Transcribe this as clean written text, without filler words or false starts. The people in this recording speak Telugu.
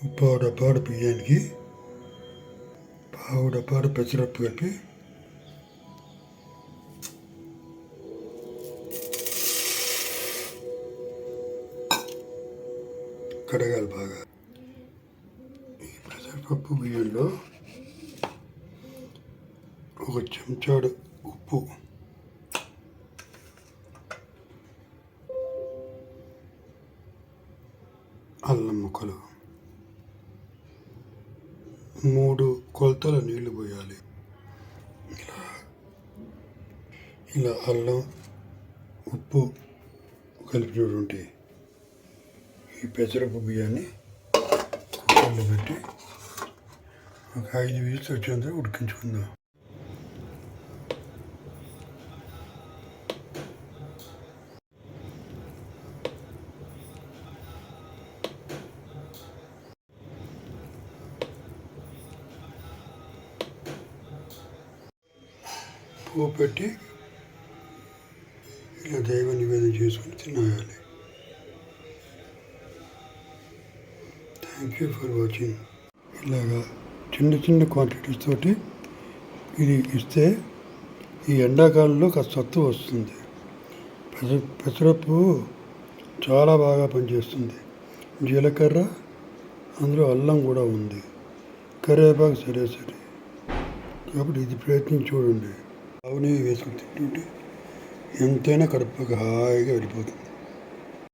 పావు డబ్బాడు బియ్యానికి పావు డబ్బాడు పెసరప్పు కలిపి కడగాలి బాగా. ఈ పెసరపప్పు బియ్యంలో ఒక చెంచాడు ఉప్పు, అల్లం ముక్కలు, 3 కొలతల నీళ్లు పోయాలి. ఇలా అల్లం ఉప్పు కలిపినటువంటి ఈ పెసరపప్పు బియ్యాన్ని కుక్కర్లో పెట్టి ఒక 5 విజిల్స్ వచ్చేంత ఉడికించుకుందాం. పువ్వు పెట్టి ఇలా దైవ నివేదన చేసుకుని తినాలి. Thank you for watching. ఇలాగా చిన్న చిన్న క్వాంటిటీస్ తోటి ఇది ఇస్తే ఈ ఎండాకాలంలో కాస్త సత్తు వస్తుంది. పెసరప్పు చాలా బాగా పనిచేస్తుంది. జీలకర్ర, అందులో అల్లం కూడా ఉంది, కరివేపాకు సరే కాబట్టి ఇది ప్రయత్నించి చూడండి. ఆవు నెయ్యి వేసుకుని తింటుంటే ఎంతైనా కడుపుకి హాయిగా వెళ్ళిపోతుంది.